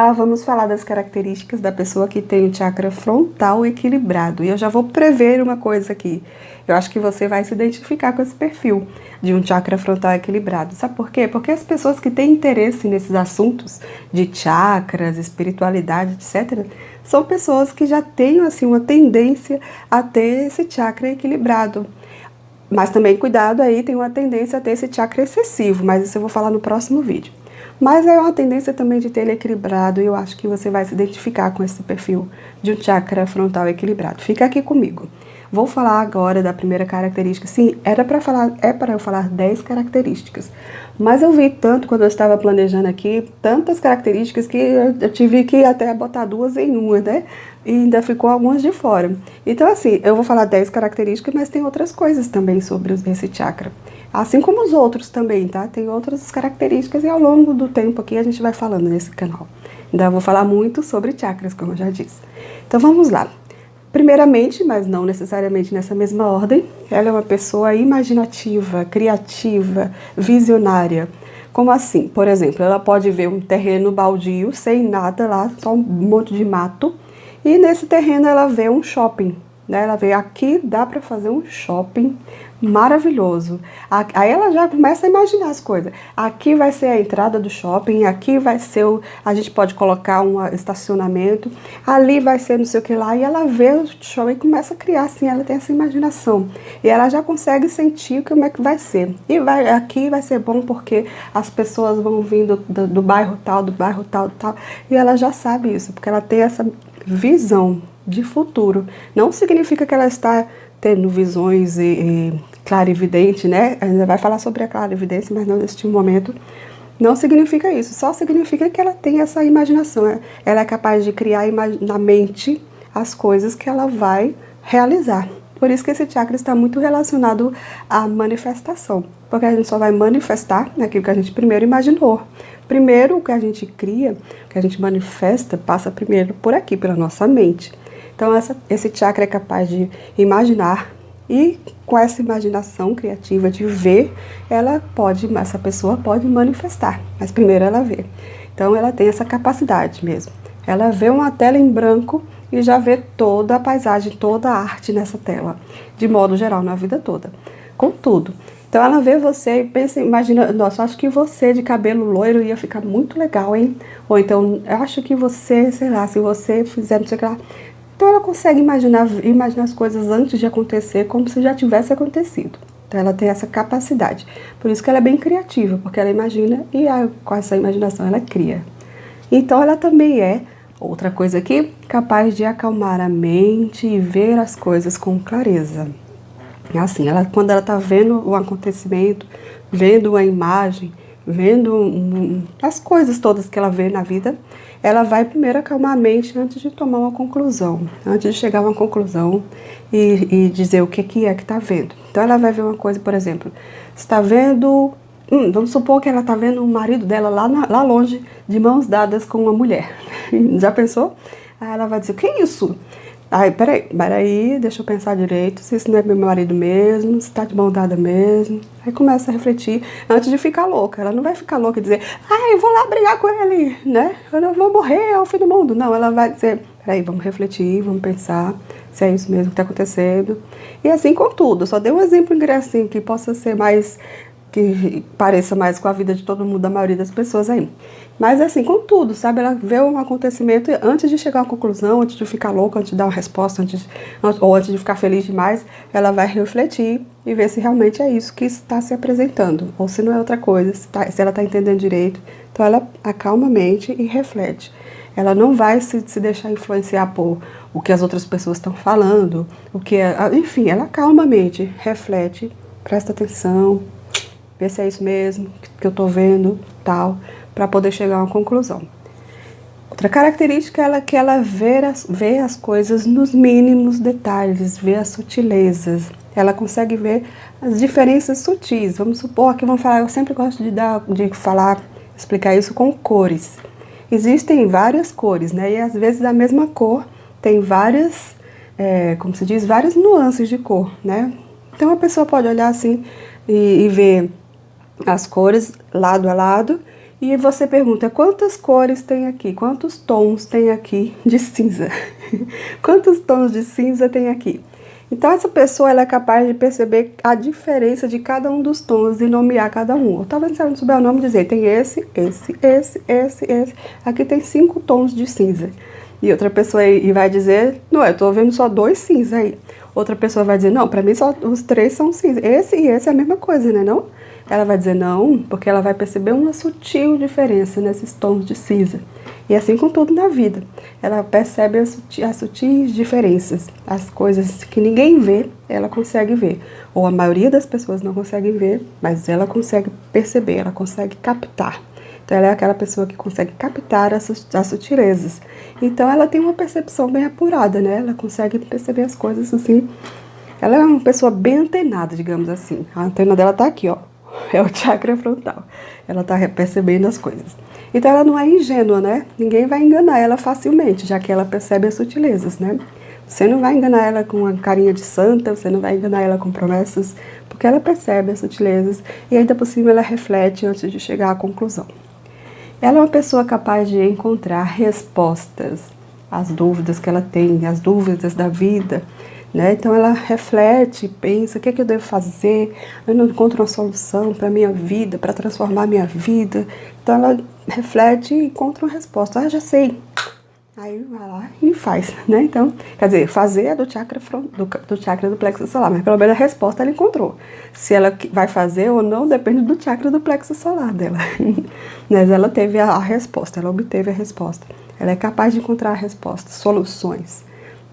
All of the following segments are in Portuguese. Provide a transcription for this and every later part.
lá, vamos falar das características da pessoa que tem o chakra frontal equilibrado. E eu já vou prever uma coisa aqui. Eu acho que você vai se identificar com esse perfil de um chakra frontal equilibrado. Sabe por quê? Porque as pessoas que têm interesse nesses assuntos de chakras, espiritualidade, etc., são pessoas que já têm assim, uma tendência a ter esse chakra equilibrado. Mas também, cuidado aí, tem uma tendência a ter esse chakra excessivo, mas isso eu vou falar no próximo vídeo. Mas é uma tendência também de ter ele equilibrado e eu acho que você vai se identificar com esse perfil de um chakra frontal equilibrado. Fica aqui comigo. Vou falar agora da primeira característica. Sim, é para eu falar 10 características. Mas eu vi tanto quando eu estava planejando aqui, tantas características que eu tive que até botar duas em uma, né? E ainda ficou algumas de fora. Então, assim, eu vou falar 10 características, mas tem outras coisas também sobre esse chakra. Assim como os outros também, tá? Tem outras características e ao longo do tempo aqui a gente vai falando nesse canal. Ainda vou falar muito sobre chakras, como eu já disse. Então, vamos lá. Primeiramente, mas não necessariamente nessa mesma ordem, ela é uma pessoa imaginativa, criativa, visionária. Como assim? Por exemplo, ela pode ver um terreno baldio, sem nada lá, só um monte de mato, e nesse terreno ela vê um shopping, né? Ela vê aqui dá para fazer um shopping maravilhoso. Aí ela já começa a imaginar as coisas. Aqui vai ser a entrada do shopping, aqui vai ser a gente pode colocar um estacionamento, ali vai ser não sei o que lá, e ela vê o shopping e começa a criar assim, ela tem essa imaginação. E ela já consegue sentir como é que vai ser. E aqui vai ser bom porque as pessoas vão vindo do bairro tal, do bairro tal, tal, e ela já sabe isso, porque ela tem essa visão de futuro. Não significa que ela está tendo visões clarividente, né? Ainda vai falar sobre a clarividência, mas não neste momento. Não significa isso, só significa que ela tem essa imaginação. Ela é capaz de criar na mente as coisas que ela vai realizar. Por isso que esse chakra está muito relacionado à manifestação, porque a gente só vai manifestar naquilo que a gente primeiro imaginou. Primeiro, o que a gente cria, o que a gente manifesta, passa primeiro por aqui, pela nossa mente. Então, esse chakra é capaz de imaginar e com essa imaginação criativa de ver, essa pessoa pode manifestar, mas primeiro ela vê. Então, ela tem essa capacidade mesmo. Ela vê uma tela em branco e já vê toda a paisagem, toda a arte nessa tela, de modo geral, na vida toda, com tudo. Então, ela vê você e pensa, imagina, nossa, acho que você de cabelo loiro ia ficar muito legal, hein? Ou então, eu acho que você, sei lá, se você fizer não sei o que lá. Então, ela consegue imaginar as coisas antes de acontecer, como se já tivesse acontecido. Então, ela tem essa capacidade. Por isso que ela é bem criativa, porque ela imagina e com essa imaginação ela cria. Então, ela também é, outra coisa aqui, capaz de acalmar a mente e ver as coisas com clareza. Assim, quando ela está vendo o acontecimento, vendo a imagem, vendo as coisas todas que ela vê na vida, ela vai primeiro acalmar a mente antes de tomar uma conclusão, antes de chegar a uma conclusão e dizer o que é que está vendo. Então ela vai ver uma coisa, por exemplo, está vendo, vamos supor que ela está vendo o marido dela lá longe, de mãos dadas com uma mulher. Já pensou? Aí ela vai dizer, o que é isso? Aí, peraí, deixa eu pensar direito, se isso não é meu marido mesmo, se tá de mão dada mesmo. Aí começa a refletir antes de ficar louca. Ela não vai ficar louca e dizer, eu vou lá brigar com ele, né? Eu não vou morrer, é o fim do mundo. Não, ela vai dizer, peraí, vamos refletir, vamos pensar se é isso mesmo que tá acontecendo. E assim com tudo, só dei um exemplo assim, que possa ser mais, que pareça mais com a vida de todo mundo, da maioria das pessoas aí. Mas assim, com tudo, sabe? Ela vê um acontecimento antes de chegar a uma conclusão, antes de ficar louca, antes de dar uma resposta, ou antes de ficar feliz demais, ela vai refletir e ver se realmente é isso que está se apresentando, ou se não é outra coisa, se ela está entendendo direito. Então ela acalma a mente e reflete. Ela não vai se deixar influenciar por o que as outras pessoas estão falando, enfim, ela acalma a mente, reflete, presta atenção, vê se é isso mesmo que eu estou vendo, tal, para poder chegar a uma conclusão. Outra característica é que ela vê as coisas nos mínimos detalhes, vê as sutilezas. Ela consegue ver as diferenças sutis. Vamos supor que eu sempre gosto explicar isso com cores. Existem várias cores, né? E às vezes a mesma cor tem várias, várias nuances de cor, né? Então a pessoa pode olhar assim e ver as cores lado a lado E você pergunta, quantas cores tem aqui? Quantos tons tem aqui de cinza? Quantos tons de cinza tem aqui? Então, essa pessoa ela é capaz de perceber a diferença de cada um dos tons e nomear cada um. Ou talvez se ela não souber o nome, dizer, tem esse. Aqui tem 5 tons de cinza. E outra pessoa vai dizer, não, eu tô vendo só 2 cinza aí. Outra pessoa vai dizer, não, pra mim só os 3 são cinza. Esse e esse é a mesma coisa, né, não? Ela vai dizer não, porque ela vai perceber uma sutil diferença nesses tons de cinza. E assim com tudo na vida. Ela percebe as sutis diferenças. As coisas que ninguém vê, ela consegue ver. Ou a maioria das pessoas não consegue ver, mas ela consegue perceber, ela consegue captar. Então ela é aquela pessoa que consegue captar as sutilezas. Então ela tem uma percepção bem apurada, né? Ela consegue perceber as coisas assim. Ela é uma pessoa bem antenada, digamos assim. A antena dela tá aqui, ó. É o chakra frontal. Ela tá percebendo as coisas. Então ela não é ingênua, né? Ninguém vai enganar ela facilmente, já que ela percebe as sutilezas, né? Você não vai enganar ela com uma carinha de santa, você não vai enganar ela com promessas, porque ela percebe as sutilezas e ainda por cima ela reflete antes de chegar à conclusão. Ela é uma pessoa capaz de encontrar respostas às dúvidas que ela tem, às dúvidas da vida, né? Então ela reflete, pensa, o que é que eu devo fazer? Eu não encontro uma solução para a minha vida, para transformar a minha vida. Então ela reflete e encontra uma resposta. Ah, já sei. Aí vai lá e faz, né? Então, quer dizer, fazer é do chakra do plexo solar, mas pelo menos a resposta ela encontrou. Se ela vai fazer ou não, depende do chakra do plexo solar dela. Mas ela teve a resposta, ela obteve a resposta. Ela é capaz de encontrar a resposta, soluções.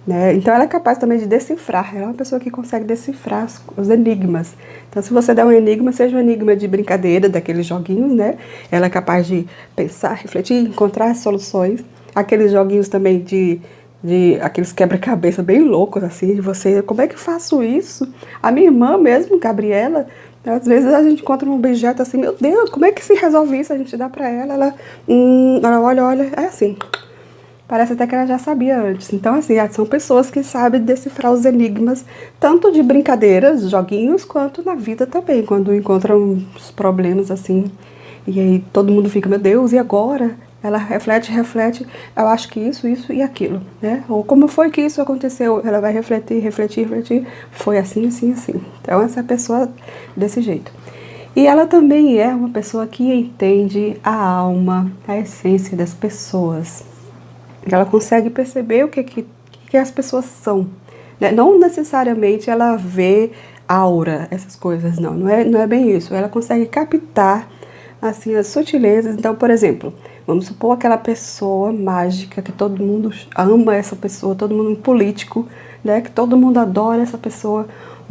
Né? Então ela é capaz também de decifrar, ela é uma pessoa que consegue decifrar os enigmas. Então se você der um enigma, seja um enigma de brincadeira, daqueles joguinhos, né? Ela é capaz de pensar, refletir, encontrar soluções. Aqueles joguinhos também de aqueles quebra-cabeça bem loucos, assim, de você, como é que eu faço isso? A minha irmã mesmo, Gabriela, às vezes a gente encontra um objeto assim, meu Deus, como é que se resolve isso? A gente dá pra ela olha, é assim. Parece até que ela já sabia antes. Então, assim, são pessoas que sabem decifrar os enigmas, tanto de brincadeiras, joguinhos, quanto na vida também, quando encontram os problemas, assim. E aí todo mundo fica, meu Deus, e agora? Ela reflete, eu acho que isso e aquilo, né? Ou como foi que isso aconteceu? Ela vai refletir, foi assim. Então, essa pessoa desse jeito. E ela também é uma pessoa que entende a alma, a essência das pessoas. Ela consegue perceber o que as pessoas são. Né? Não necessariamente ela vê aura, essas coisas, não é bem isso. Ela consegue captar assim, as sutilezas. Então, por exemplo, vamos supor aquela pessoa mágica, que todo mundo ama essa pessoa, todo mundo político, né? Que todo mundo adora essa pessoa,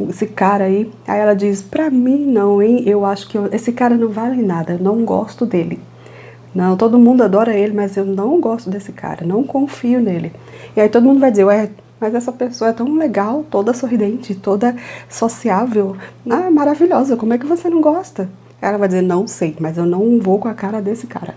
esse cara aí. Aí ela diz, pra mim não, hein? Eu acho que esse cara não vale nada, eu não gosto dele. Não, todo mundo adora ele, mas eu não gosto desse cara, não confio nele. E aí todo mundo vai dizer, ué, mas essa pessoa é tão legal, toda sorridente, toda sociável, maravilhosa, como é que você não gosta? Ela vai dizer, não sei, mas eu não vou com a cara desse cara.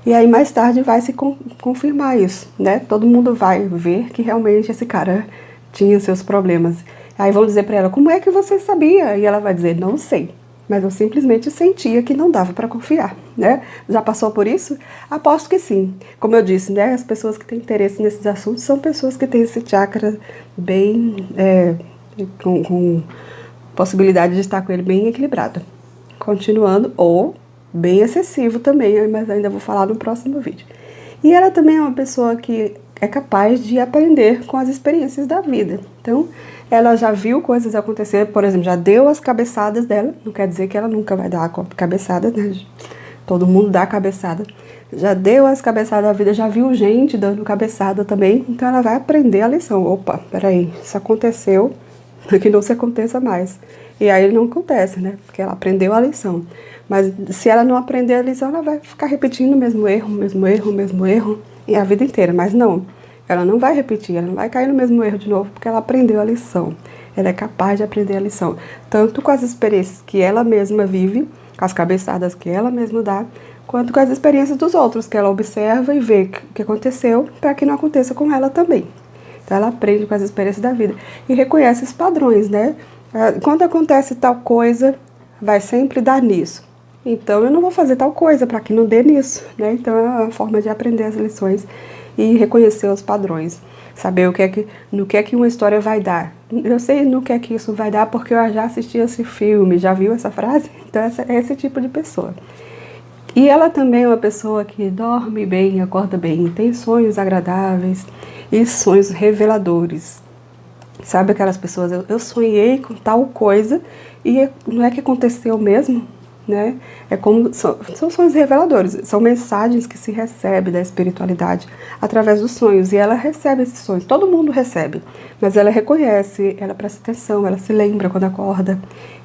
E aí mais tarde vai se confirmar isso, né? Todo mundo vai ver que realmente esse cara tinha seus problemas. Aí vão dizer pra ela, como é que você sabia? E ela vai dizer, não sei. Mas eu simplesmente sentia que não dava para confiar, né? Já passou por isso? Aposto que sim. Como eu disse, né? As pessoas que têm interesse nesses assuntos são pessoas que têm esse chakra bem... com possibilidade de estar com ele bem equilibrado. Continuando, ou bem excessivo também, mas ainda vou falar no próximo vídeo. E ela também é uma pessoa que é capaz de aprender com as experiências da vida. Então, ela já viu coisas acontecer, por exemplo, já deu as cabeçadas dela, não quer dizer que ela nunca vai dar a cabeçada, né? Todo mundo dá cabeçada. Já deu as cabeçadas da vida, já viu gente dando cabeçada também, então ela vai aprender a lição. Opa, peraí, isso aconteceu, que não se aconteça mais. E aí não acontece, né? Porque ela aprendeu a lição. Mas se ela não aprender a lição, ela vai ficar repetindo o mesmo erro, e a vida inteira. Mas não, ela não vai repetir, ela não vai cair no mesmo erro de novo, porque ela aprendeu a lição. Ela é capaz de aprender a lição. Tanto com as experiências que ela mesma vive, com as cabeçadas que ela mesma dá, quanto com as experiências dos outros, que ela observa e vê o que aconteceu, para que não aconteça com ela também. Então ela aprende com as experiências da vida. E reconhece os padrões, né? Quando acontece tal coisa, vai sempre dar nisso. Então eu não vou fazer tal coisa para que não dê nisso, né? Então é uma forma de aprender as lições e reconhecer os padrões. Saber no que é que uma história vai dar. Eu sei no que é que isso vai dar porque eu já assisti esse filme, já viu essa frase? Então é esse tipo de pessoa. E ela também é uma pessoa que dorme bem, acorda bem, tem sonhos agradáveis e sonhos reveladores. Sabe aquelas pessoas, eu sonhei com tal coisa e não é que aconteceu mesmo, né? É como são sonhos reveladores, são mensagens que se recebe da espiritualidade através dos sonhos, e ela recebe esses sonhos, todo mundo recebe, mas ela reconhece, ela presta atenção, ela se lembra quando acorda,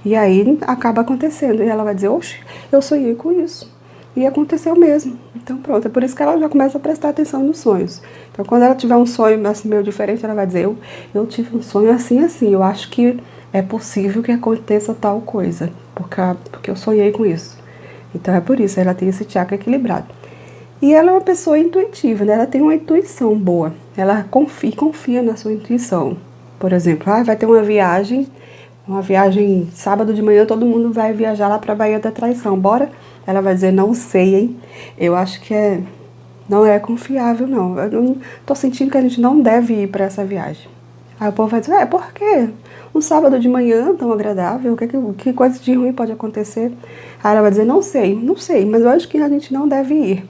e aí acaba acontecendo, e ela vai dizer, oxe, eu sonhei com isso. E aconteceu mesmo. Então pronto, é por isso que ela já começa a prestar atenção nos sonhos. Então quando ela tiver um sonho assim, meio diferente, ela vai dizer, eu tive um sonho assim, eu acho que é possível que aconteça tal coisa, porque eu sonhei com isso. Então é por isso, ela tem esse chakra equilibrado. E ela é uma pessoa intuitiva, né? Ela tem uma intuição boa. Ela confia na sua intuição. Por exemplo, vai ter uma viagem sábado de manhã, todo mundo vai viajar lá para a Baía da Traição. Bora? Ela vai dizer, não sei, hein? Eu acho que não é confiável, não. Eu tô sentindo que a gente não deve ir para essa viagem. Aí o povo vai dizer, por quê? Um sábado de manhã tão agradável, que coisa de ruim pode acontecer? Aí ela vai dizer, não sei, mas eu acho que a gente não deve ir.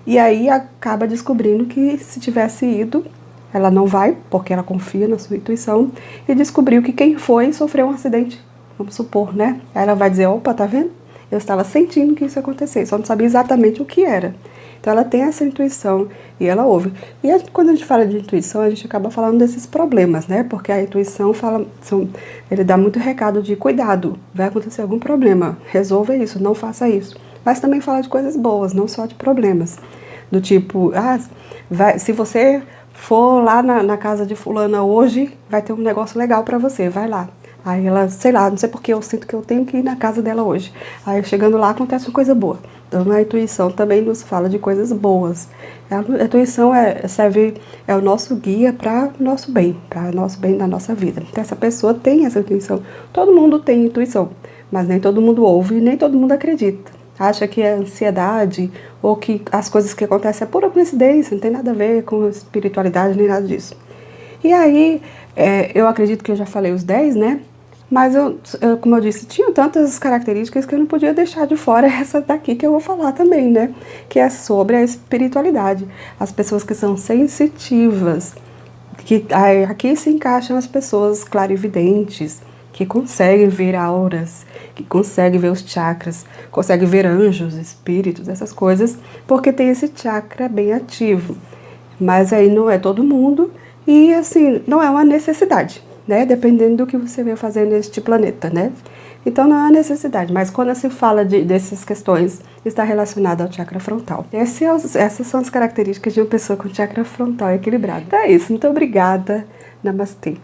E aí acaba descobrindo que se tivesse ido, ela não vai, porque ela confia na sua intuição, e descobriu que quem foi sofreu um acidente, vamos supor, né? Aí ela vai dizer, opa, tá vendo? Eu estava sentindo que isso ia acontecer, só não sabia exatamente o que era. Então ela tem essa intuição e ela ouve. E quando a gente fala de intuição, a gente acaba falando desses problemas, né? Porque a intuição ele dá muito recado de cuidado, vai acontecer algum problema, resolva isso, não faça isso. Mas também fala de coisas boas, não só de problemas. Do tipo, se você for lá na casa de fulana hoje, vai ter um negócio legal pra você, vai lá. Aí ela, sei lá, não sei porque eu sinto que eu tenho que ir na casa dela hoje. Aí chegando lá acontece uma coisa boa. Então a intuição também nos fala de coisas boas. A intuição é o nosso guia para o nosso bem na nossa vida. Então essa pessoa tem essa intuição. Todo mundo tem intuição, mas nem todo mundo ouve e nem todo mundo acredita. Acha que é ansiedade ou que as coisas que acontecem é pura coincidência, não tem nada a ver com espiritualidade nem nada disso. E aí, eu acredito que eu já falei os 10, né? Mas como eu disse, tinha tantas características que eu não podia deixar de fora essa daqui que eu vou falar também, né? Que é sobre a espiritualidade. As pessoas que são sensitivas, que aqui se encaixam as pessoas clarividentes, que conseguem ver auras, que conseguem ver os chakras, conseguem ver anjos, espíritos, essas coisas, porque tem esse chakra bem ativo. Mas aí não é todo mundo e, assim, não é uma necessidade, né? Dependendo do que você veio fazer neste planeta, né? Então não é uma necessidade, mas quando se fala dessas questões, está relacionado ao chakra frontal. Essas são as características de uma pessoa com chakra frontal equilibrado. Então é isso, muito obrigada. Namastê.